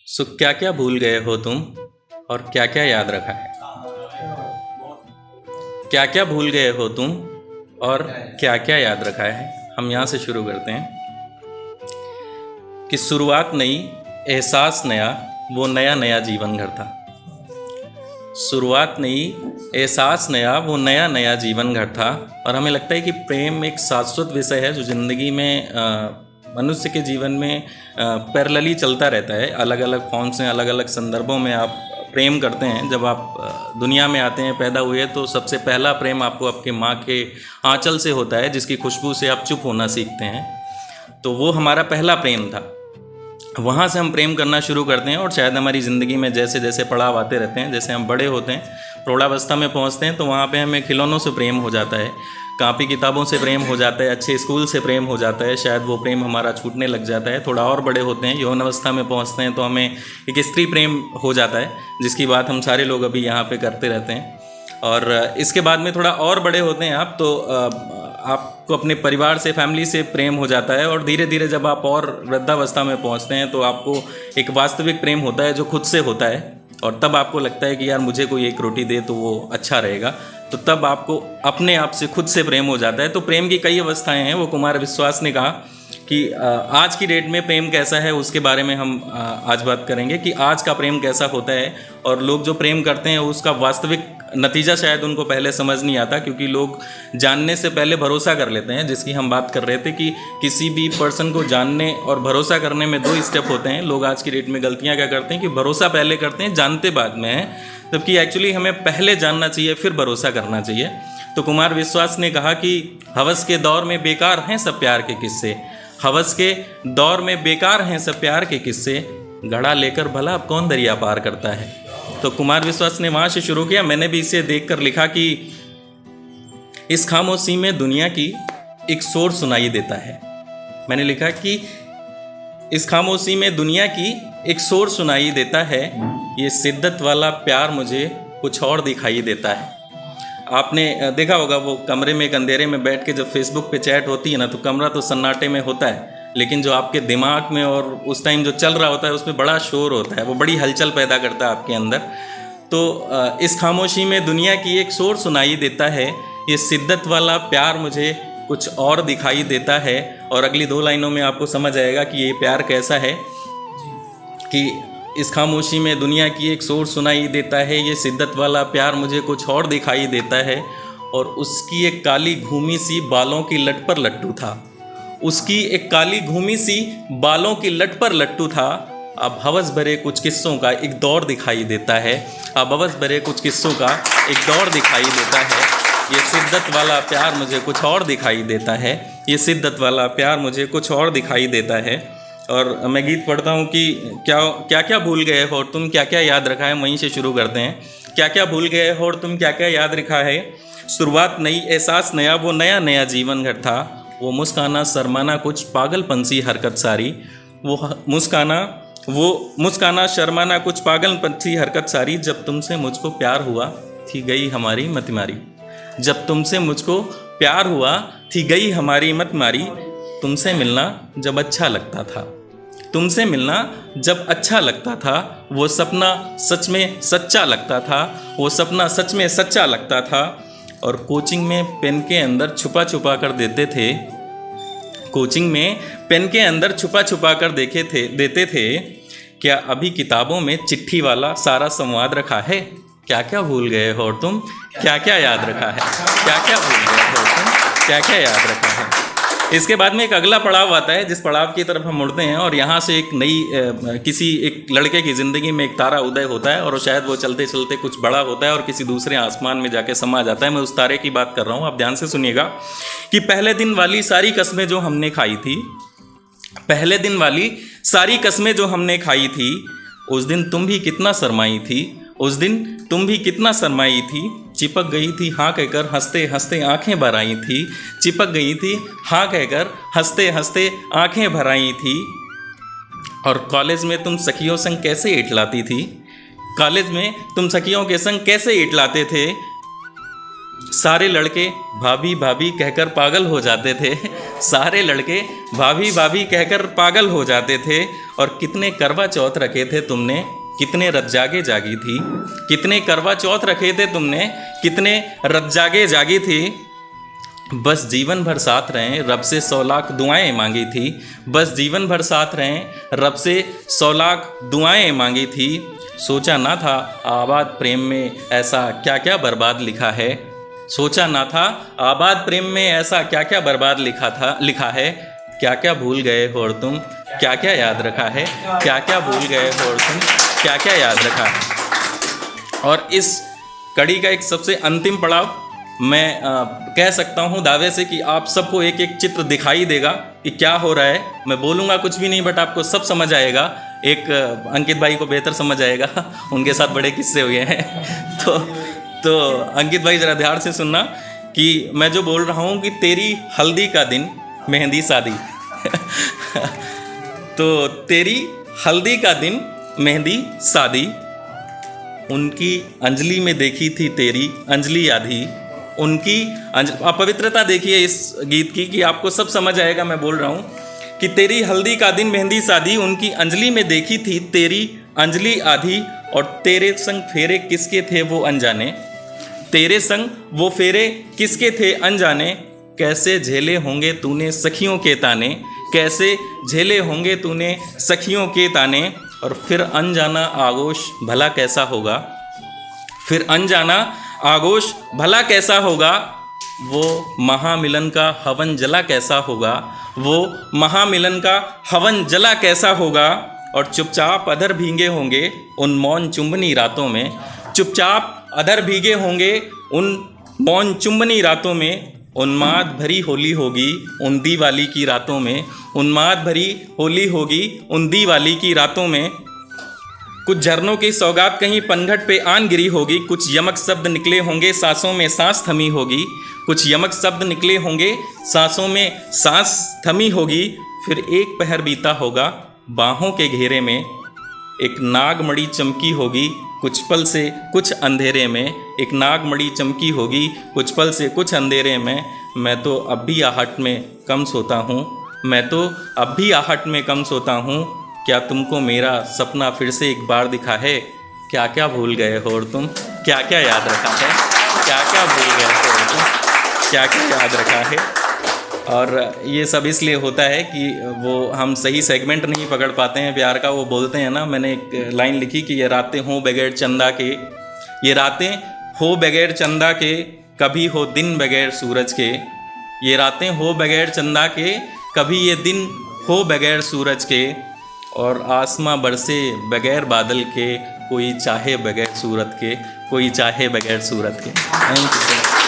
सो क्या क्या भूल गए हो तुम और क्या क्या याद रखा है? क्या क्या भूल गए हो तुम और क्या क्या याद रखा है? हम यहाँ से शुरू करते हैं कि शुरुआत नई, एहसास नया, वो नया नया जीवन घर था। शुरुआत नई, एहसास नया, वो नया नया जीवन घर था। और हमें लगता है कि प्रेम एक शाश्वत विषय है जो ज़िंदगी में मनुष्य के जीवन में पैरेलली चलता रहता है। अलग अलग फॉर्म से, अलग अलग संदर्भों में आप प्रेम करते हैं। जब आप दुनिया में आते हैं, पैदा हुए, तो सबसे पहला प्रेम आपको आपके माँ के आंचल से होता है, जिसकी खुशबू से आप चुप होना सीखते हैं। तो वो हमारा पहला प्रेम था। वहाँ से हम प्रेम करना शुरू करते हैं और शायद हमारी ज़िंदगी में जैसे जैसे पड़ाव आते रहते हैं, जैसे हम बड़े होते हैं, प्रौढ़ावस्था में पहुँचते हैं, तो वहाँ पे हमें खिलौनों से प्रेम हो जाता है, कापी किताबों से प्रेम हो जाता है, अच्छे स्कूल से प्रेम हो जाता है। शायद वो प्रेम हमारा छूटने लग जाता है। थोड़ा और बड़े होते हैं, यौन अवस्था में पहुँचते हैं, तो हमें एक स्त्री प्रेम हो जाता है, जिसकी बात हम सारे लोग अभी यहाँ पे करते रहते हैं। और इसके बाद में थोड़ा और बड़े होते हैं आप, तो आपको अपने परिवार से, फैमिली से प्रेम हो जाता है। और धीरे धीरे जब आप और वृद्धावस्था में पहुँचते हैं, तो आपको एक वास्तविक प्रेम होता है जो खुद से होता है। और तब आपको लगता है कि यार मुझे कोई एक रोटी दे तो वो अच्छा रहेगा। तो तब आपको अपने आप से, खुद से प्रेम हो जाता है। तो प्रेम की कई अवस्थाएं हैं। वो कुमार विश्वास ने कहा कि आज की डेट में प्रेम कैसा है, उसके बारे में हम आज बात करेंगे कि आज का प्रेम कैसा होता है। और लोग जो प्रेम करते हैं उसका वास्तविक नतीजा शायद उनको पहले समझ नहीं आता, क्योंकि लोग जानने से पहले भरोसा कर लेते हैं, जिसकी हम बात कर रहे थे कि किसी भी पर्सन को जानने और भरोसा करने में 2 स्टेप होते हैं। लोग आज की डेट में गलतियां क्या करते हैं कि भरोसा पहले करते हैं, जानते बाद में है, जबकि एक्चुअली हमें पहले जानना चाहिए, फिर भरोसा करना चाहिए। तो कुमार विश्वास ने कहा कि हवस के दौर में बेकार हैं सब प्यार के किस्से, हवस के दौर में बेकार हैं सब प्यार के किस्से, घड़ा लेकर भला अब कौन दरिया पार करता है। तो कुमार विश्वास ने वहाँ से शुरू किया। मैंने भी इसे देखकर लिखा कि इस खामोशी में दुनिया की एक शोर सुनाई देता है। मैंने लिखा कि इस खामोशी में दुनिया की एक शोर सुनाई देता है, ये शिद्दत वाला प्यार मुझे कुछ और दिखाई देता है। आपने देखा होगा वो कमरे में एक अंधेरे में बैठ के जब फेसबुक पे चैट होती है ना, तो कमरा तो सन्नाटे में होता है, लेकिन जो आपके दिमाग में और उस टाइम जो चल रहा होता है उसमें बड़ा शोर होता है, वो बड़ी हलचल पैदा करता है आपके अंदर। तो इस खामोशी में दुनिया की एक शोर सुनाई देता है, ये शिद्दत वाला प्यार मुझे कुछ और दिखाई देता है। और अगली 2 लाइनों में आपको समझ आएगा कि ये प्यार कैसा है। कि इस खामोशी में दुनिया की एक शोर सुनाई देता है, ये शिद्दत वाला प्यार मुझे कुछ और दिखाई देता है। और उसकी एक काली घूमी सी बालों की लट पर लट्टू था, उसकी एक काली घूमी सी बालों की लट पर लट्टू था। अब हवस भरे कुछ किस्सों का एक दौर दिखाई देता है, अब हवस भरे कुछ किस्सों का एक दौर दिखाई देता है, ये शिद्दत वाला प्यार मुझे कुछ और दिखाई देता है, ये शिद्दत वाला प्यार मुझे कुछ और दिखाई देता है। और मैं गीत पढ़ता हूँ कि क्या क्या भूल गए हो और तुम क्या क्या याद रखा है। वहीं से शुरू करते हैं। क्या क्या भूल गए हो और तुम क्या क्या याद रखा है। शुरुआत नई, एहसास नया, वो नया नया जीवन घर था। वो मुस्काना शर्माना कुछ पागलपन सी हरकत सारी, वो मुस्काना शर्माना कुछ पागलपन सी हरकत सारी, जब तुमसे मुझको प्यार हुआ थी गई हमारी मत मारी, जब तुमसे मुझको प्यार हुआ थी गई हमारी मत मारी। तुमसे मिलना जब अच्छा लगता था, तुमसे मिलना जब अच्छा लगता था, वो सपना सच में सच्चा लगता था, वो सपना सच में सच्चा लगता था। और कोचिंग में पेन के अंदर छुपा छुपा कर देते थे, कोचिंग में पेन के अंदर छुपा छुपा कर देते थे। क्या अभी किताबों में चिट्ठी वाला सारा संवाद रखा है। क्या क्या भूल गए हो तुम, क्या क्या याद रखा है। क्या क्या भूल गए हो तुम, क्या क्या याद रखा है। इसके बाद में एक अगला पड़ाव आता है, जिस पड़ाव की तरफ हम मुड़ते हैं। और यहाँ से एक नई किसी एक लड़के की ज़िंदगी में एक तारा उदय होता है, और शायद वो चलते चलते कुछ बड़ा होता है और किसी दूसरे आसमान में जाके समा जाता है। मैं उस तारे की बात कर रहा हूँ। आप ध्यान से सुनिएगा कि पहले दिन वाली सारी कस्में जो हमने खाई थी, पहले दिन वाली सारी कस्में जो हमने खाई थी, उस दिन तुम भी कितना शर्माई थी, उस दिन तुम भी कितना शर्माई थी। चिपक गई थी हाँ कहकर हंसते हंसते आंखें भर आई थी, चिपक गई थी हाँ कहकर हंसते हंसते आंखें भर आई थी। और कॉलेज में तुम सखियों संग कैसे इटलाती थी, कॉलेज में तुम सखियों के संग कैसे इटलाते थे। सारे लड़के भाभी भाभी कहकर पागल हो जाते थे, सारे लड़के भाभी भाभी कहकर पागल हो जाते थे। और कितने करवा चौथ रखे थे तुमने, कितने रज्जागे जागी थी, कितने करवा चौथ रखे थे तुमने, कितने रज्जागे जागी थी। बस जीवन भर साथ रहें, रब से 100 लाख दुआएं मांगी थी। बस जीवन भर साथ रहें, रब से 100 लाख दुआएं मांगी थी। सोचा ना था आबाद प्रेम में ऐसा क्या क्या बर्बाद लिखा है, सोचा ना था आबाद प्रेम में ऐसा क्या क्या बर्बाद लिखा है। क्या क्या भूल गए हो और तुम, क्या क्या याद रखा है, क्या क्या भूल गए हो और तुम, क्या क्या याद रखा है। और इस कड़ी का एक सबसे अंतिम पड़ाव मैं कह सकता हूँ दावे से कि आप सबको एक एक चित्र दिखाई देगा कि क्या हो रहा है। मैं बोलूँगा कुछ भी नहीं, बट आपको सब समझ आएगा। एक अंकित भाई को बेहतर समझ आएगा, उनके साथ बड़े किस्से हुए हैं। तो अंकित भाई ज़रा ध्यान से सुनना कि मैं जो बोल रहा हूँ कि तेरी हल्दी का दिन मेहंदी शादी तो तेरी हल्दी का दिन मेहंदी शादी, उनकी अंजलि में देखी थी तेरी अंजलि आधी, उनकी अपवित्रता देखिए इस गीत की कि आपको सब समझ आएगा। मैं बोल रहा हूँ कि तेरी हल्दी का दिन मेहंदी शादी, उनकी अंजलि में देखी थी तेरी अंजलि आधी। और तेरे संग फेरे किसके थे वो अनजाने, तेरे संग वो फेरे किसके थे अनजाने। कैसे झेले होंगे तूने सखियों के ताने, कैसे झेले होंगे तूने सखियों के ताने। और फिर अनजाना आगोश भला कैसा होगा, फिर अनजाना आगोश भला कैसा होगा। वो महामिलन का हवन जला कैसा होगा, वो महामिलन का हवन जला कैसा होगा। और चुपचाप अधर भीगे होंगे उन मौन चुंबनी रातों में, चुपचाप अधर भीगे होंगे उन मौन चुंबनी रातों में। उन्माद भरी होली होगी उन दिवाली की रातों में, उन्माद भरी होली होगी उन दिवाली की रातों में। कुछ झरनों की सौगात कहीं पनघट पे आन गिरी होगी, कुछ यमक शब्द निकले होंगे सांसों में सांस थमी होगी, कुछ यमक शब्द निकले होंगे सांसों में सांस थमी होगी। फिर एक पहर बीता होगा बाहों के घेरे में, एक नागमणि चमकी होगी कुछ पल से कुछ अंधेरे में, एक नागमणि चमकी होगी कुछ पल से कुछ अंधेरे में। मैं तो अब भी आहट में कम सोता हूँ, मैं तो अब भी आहट में कम सोता हूँ। क्या तुमको मेरा सपना फिर से एक बार दिखा है, क्या क्या भूल गए हो और तुम, क्या क्या याद रखा है, क्या क्या भूल गए हो और तुम, क्या क्या याद रखा है। और ये सब इसलिए होता है कि वो हम सही सेगमेंट नहीं पकड़ पाते हैं प्यार का। वो बोलते हैं ना, मैंने एक लाइन लिखी कि ये रातें हों बगैर चंदा के, ये रातें हो बगैर चंदा के, कभी हो दिन बगैर सूरज के। ये रातें हो बगैर चंदा के, कभी ये दिन हो बगैर सूरज के। और आसमां बरसे बगैर बादल के, कोई चाहे बगैर सूरत के, कोई चाहे बगैर सूरत के। Thank you.